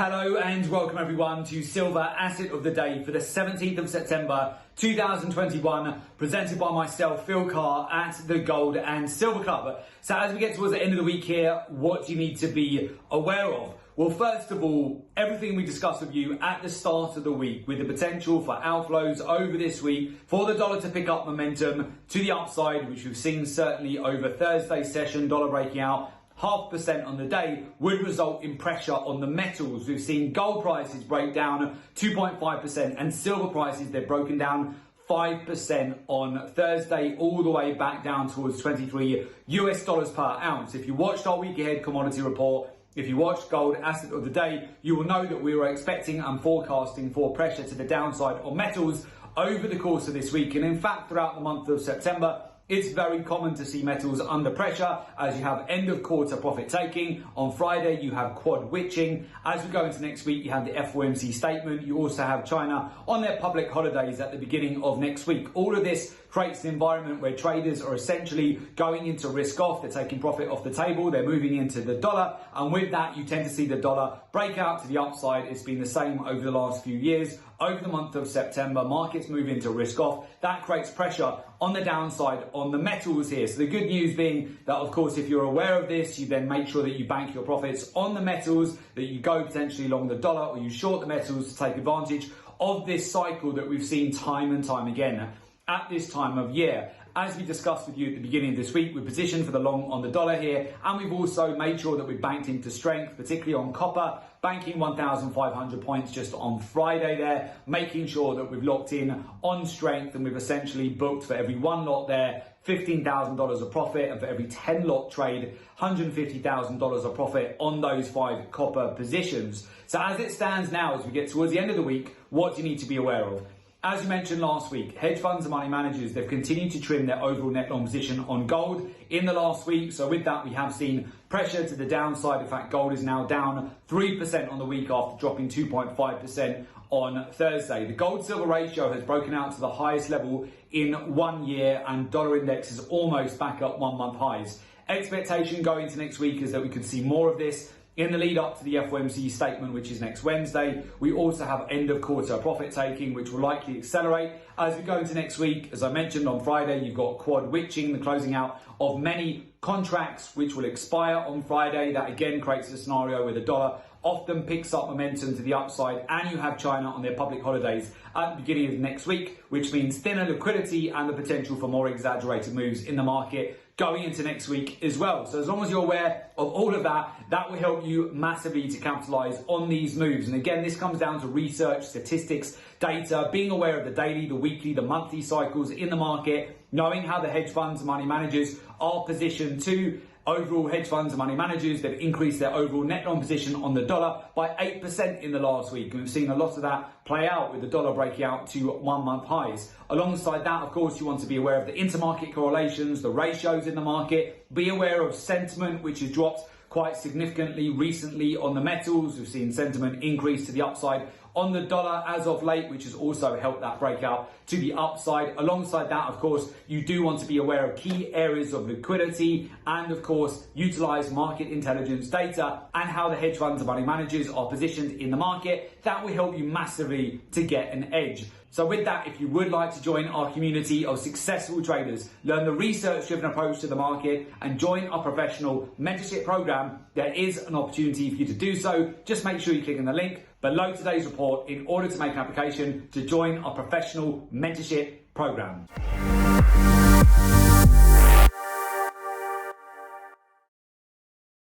Hello and welcome everyone to Silver Asset of the Day for the 17th of September 2021, presented by myself, Phil Carr, at the Gold and Silver Club. So as we get towards the end of the week here, what do you need to be aware of? Well, first of all, everything we discussed with you at the start of the week with the potential for outflows over this week for the dollar to pick up momentum to the upside, which we've seen certainly over Thursday's session, dollar breaking out 0.5% on the day, would result in pressure on the metals. We've seen gold prices break down 2.5% and silver prices, they've broken down 5% on Thursday, all the way back down towards 23 US dollars per ounce. If you watched our week ahead commodity report, if you watched Gold Asset of the Day, you will know that we were expecting and forecasting for pressure to the downside on metals over the course of this week. And in fact, throughout the month of September, it's very common to see metals under pressure as you have end of quarter profit taking. On Friday, you have quad witching. As we go into next week, you have the FOMC statement. You also have China on their public holidays at the beginning of next week. All of this creates an environment where traders are essentially going into risk off. They're taking profit off the table. They're moving into the dollar. And with that, you tend to see the dollar break out to the upside. It's been the same over the last few years. Over the month of September, markets move into risk off. That creates pressure on the downside on the metals here. So the good news being that, of course, if you're aware of this, you then make sure that you bank your profits on the metals, that you go potentially long the dollar or you short the metals to take advantage of this cycle that we've seen time and time again at this time of year. As we discussed with you at the beginning of this week, we're positioned for the long on the dollar here, and we've also made sure that we've banked into strength, particularly on copper, banking 1,500 points just on Friday there, making sure that we've locked in on strength, and we've essentially booked for every one lot there $15,000 of profit, and for every 10 lot trade, $150,000 of profit on those 5 copper positions. So as it stands now, as we get towards the end of the week, what do you need to be aware of? As you mentioned last week, hedge funds and money managers, they've continued to trim their overall net long position on gold in the last week. So with that, we have seen pressure to the downside. In fact, gold is now down 3% on the week after dropping 2.5% on Thursday. The gold-silver ratio has broken out to the highest level in 1 year, and dollar index is almost back up 1 month highs. Expectation going into next week is that we could see more of this in the lead up to the FOMC statement, which is next Wednesday. We also have end of quarter profit taking, which will likely accelerate as we go into next week. As I mentioned on Friday, you've got quad witching, the closing out of many contracts which will expire on Friday. That again creates a scenario where the dollar often picks up momentum to the upside, and you have China on their public holidays at the beginning of next week, which means thinner liquidity and the potential for more exaggerated moves in the market going into next week as well. So as long as you're aware of all of that, that will help you massively to capitalize on these moves. And again, this comes down to research, statistics, data, being aware of the daily, the weekly, the monthly cycles in the market, knowing how the hedge funds and money managers are positioned to. Overall, hedge funds and money managers, they've increased their overall net long position on the dollar by 8% in the last week. And we've seen a lot of that play out with the dollar breaking out to 1 month highs. Alongside that, of course, you want to be aware of the intermarket correlations, the ratios in the market. Be aware of sentiment, which has dropped quite significantly recently on the metals. We've seen sentiment increase to the upside on the dollar as of late, which has also helped that breakout to the upside. Alongside that, of course, you do want to be aware of key areas of liquidity and, of course, utilize market intelligence data and how the hedge funds and money managers are positioned in the market. That will help you massively to get an edge. So with that, if you would like to join our community of successful traders, learn the research-driven approach to the market, and join our professional mentorship program, there is an opportunity for you to do so. Just make sure you click on the link below today's report in order to make an application to join our professional mentorship program.